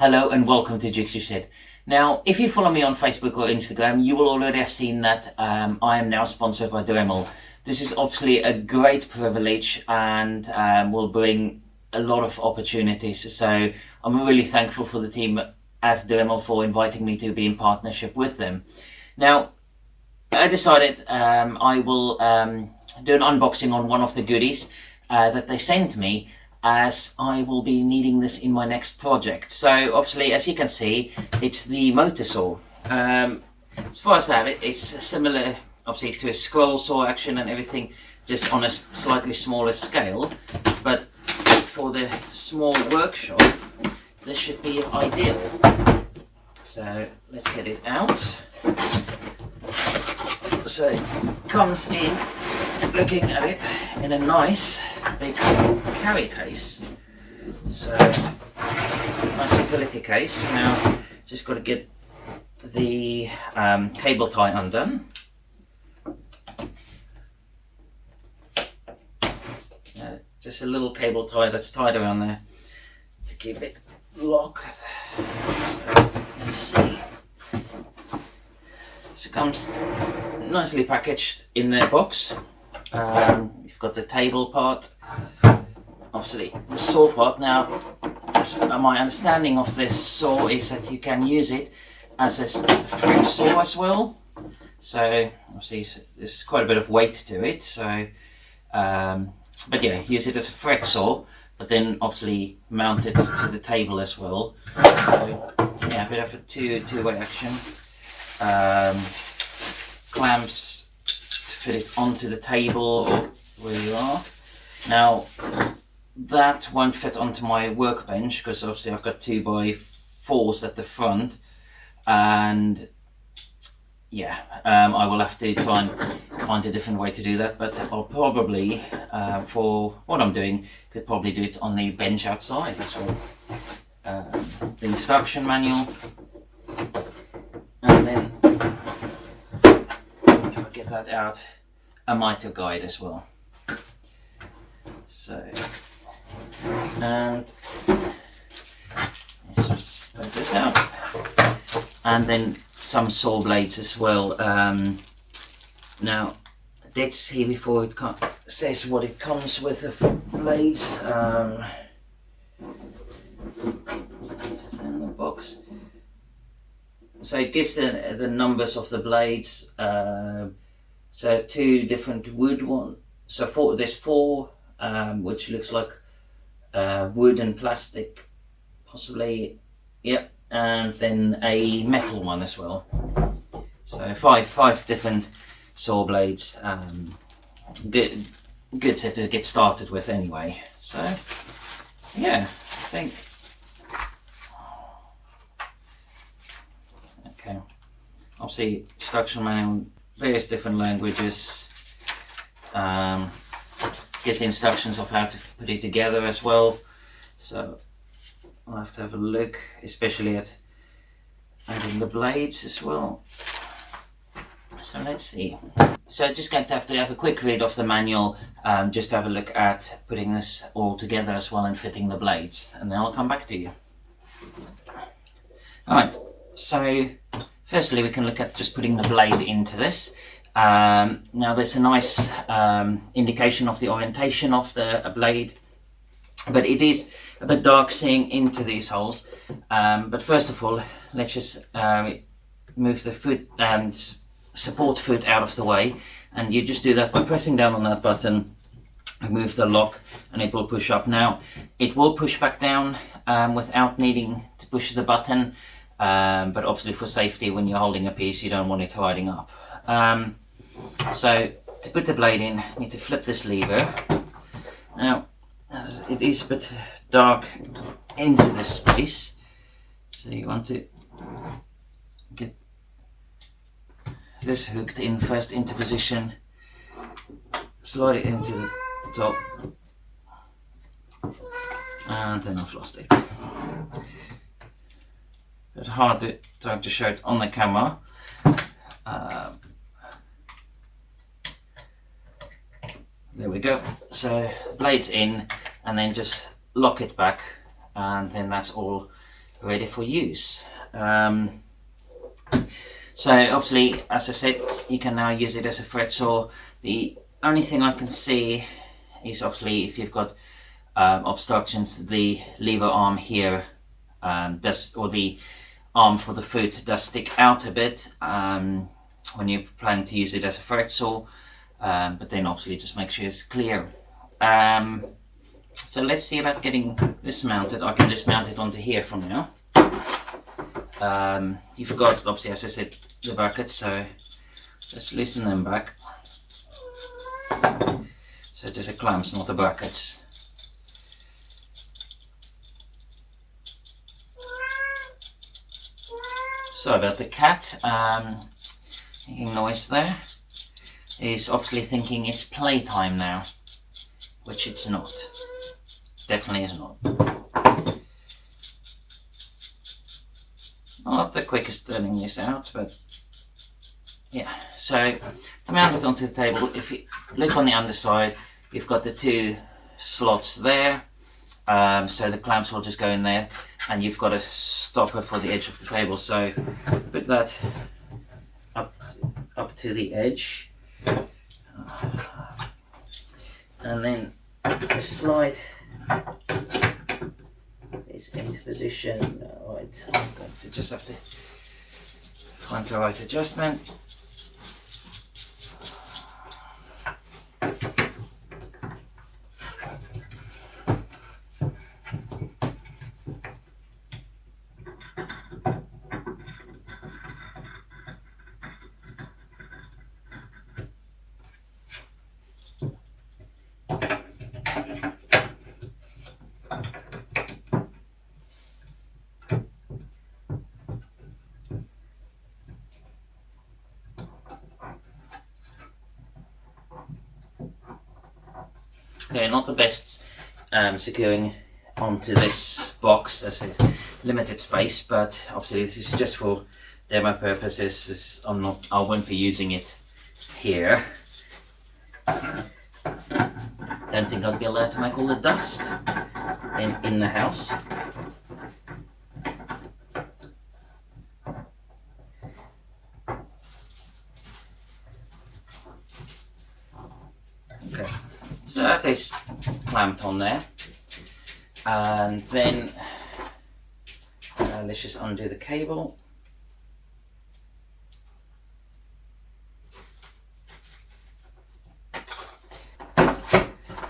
Hello and welcome to Jigsaw Shed. Now, if you follow me on Facebook or Instagram, you will already have seen that I am now sponsored by Dremel. This is obviously a great privilege and will bring a lot of opportunities. So I'm really thankful for the team at Dremel for inviting me to be in partnership with them. Now, I decided I will do an unboxing on one of the goodies that they sent me, as I will be needing this in my next project. So obviously, as you can see, it's the Moto-Saw. As far as I have it, it's similar obviously to a scroll saw action and everything, just on a slightly smaller scale. But for the small workshop, this should be ideal. So let's get it out. So it comes in, looking at it, in a nice big carry case. So nice utility case. Now just got to get the cable tie undone. Just a little cable tie that's tied around there to keep it locked. So let's see. So it comes nicely packaged in their box. You've got the table part, obviously the saw part. Now, as my understanding of this saw is that you can use it as a fret saw as well. So obviously there's quite a bit of weight to it. So, but yeah, use it as a fret saw, but then obviously mount it to the table as well. So yeah, a bit of a two-way action. Clamps to fit it onto the table where you are. Now that won't fit onto my workbench because obviously I've got 2x4s at the front, and yeah, I will have to try and find a different way to do that, but I'll probably for what I'm doing could probably do it on the bench outside as well. The instruction manual, and then if I get that out, a mitre guide as well. So, and let's just take this out, and then some saw blades as well. Now, I did see before it says what it comes with the blades. It's in the box. So it gives the numbers of the blades. So 2 different wood one. So there's 4, which looks like wood and plastic, possibly. Yep, and then a metal one as well. So five different saw blades. Good set to get started with anyway. So yeah, I think. Okay, obviously instruction manual, various different languages. Gives instructions of how to put it together as well. So I'll have to have a look, especially at adding the blades as well. So let's see. So just going to have a quick read of the manual, just to have a look at putting this all together as well and fitting the blades, and then I'll come back to you. Alright, so firstly we can look at just putting the blade into this. Now there's a nice indication of the orientation of the blade, but it is a bit dark seeing into these holes. But first of all, let's just move the foot support foot out of the way, and you just do that by pressing down on that button, remove the lock, and it will push up. Now it will push back down without needing to push the button, but obviously for safety, when you're holding a piece you don't want it riding up. So to put the blade in, you need to flip this lever. Now it is a bit dark into this space, so you want to get this hooked in first into position, slide it into the top, and then I've lost it. It's hard to show it on the camera. There we go. So the blade's in, and then just lock it back, and then that's all ready for use. So obviously, as I said, you can now use it as a thread saw. The only thing I can see is obviously if you've got obstructions, the lever arm here or the arm for the foot does stick out a bit when you're planning to use it as a thread saw, but then obviously just make sure it's clear. So let's see about getting this mounted. I can just mount it onto here from now. You've got, obviously, as I said, the brackets, so just loosen them back. So there's a clamps, not the brackets. Sorry about the cat, making noise there. He's obviously thinking it's playtime now, which it's not. Definitely is not. Not the quickest turning this out, but yeah. So to mount it onto the table, if you look on the underside, you've got the two slots there. So the clamps will just go in there, and you've got a stopper for the edge of the table. So put that up to the edge, and then slide this into position. Right, I'm going to just have to find the right adjustment. Okay, not the best securing onto this box. There's a limited space, but obviously this is just for demo purposes. I won't be using it here. Don't think I'd be allowed to make all the dust in the house. Okay. So that is clamped on there, and then let's just undo the cable.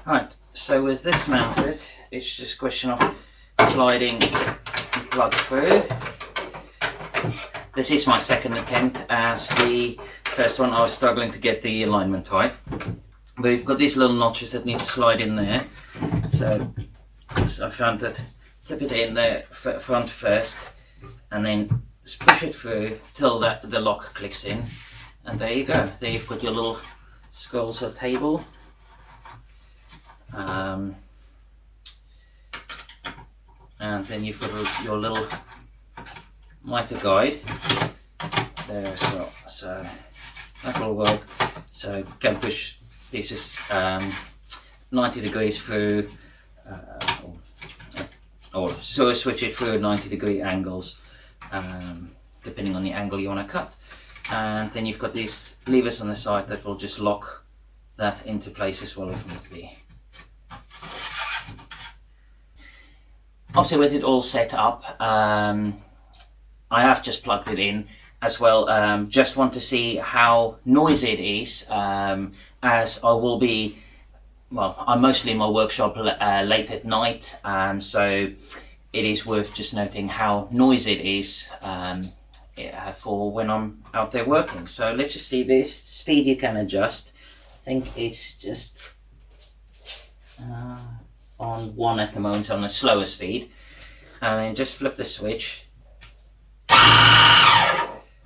Right, so with this mounted, it's just a question of sliding the plug through. This is my second attempt, as the first one I was struggling to get the alignment right. But you've got these little notches that need to slide in there. So I found that tip it in there front first, and then push it through till the lock clicks in, and there you go. There you've got your little skulls or table. And then you've got your little mitre guide there as well. So that will work. So you can push pieces 90 degrees through, or so switch it through 90-degree angles, depending on the angle you want to cut. And then you've got these levers on the side that will just lock that into place as well if need be. Obviously, with it all set up, I have just plugged it in as well. Just want to see how noisy it is, as I will be, well, I'm mostly in my workshop late at night, so it is worth just noting how noisy it is for when I'm out there working. So let's just see this speed you can adjust. I think it's just on 1 at the moment, on a slower speed, and then just flip the switch.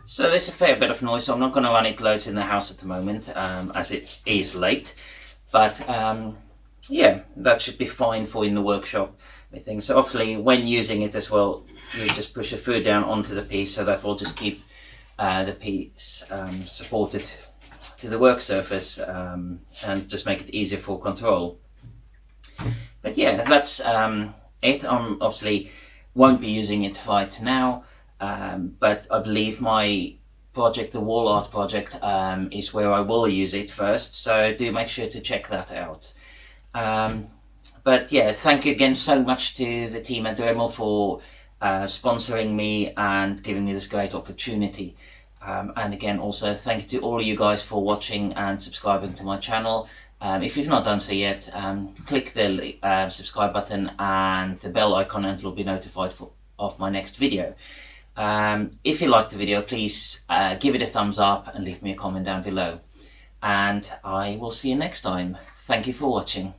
So there's a fair bit of noise, so I'm not going to run it loads in the house at the moment, as it is late, but yeah, that should be fine for in the workshop, I think. So obviously when using it as well, you just push the foot down onto the piece, so that will just keep the piece supported to the work surface, and just make it easier for control. But yeah, that's it. I'm obviously won't be using it right now, but I believe my project, the wall art project, is where I will use it first, so do make sure to check that out. But yeah, thank you again so much to the team at Dremel for sponsoring me and giving me this great opportunity. And again, also thank you to all of you guys for watching and subscribing to my channel. If you've not done so yet, click the subscribe button and the bell icon and you'll be notified of my next video. If you liked the video, please give it a thumbs up and leave me a comment down below. And I will see you next time. Thank you for watching.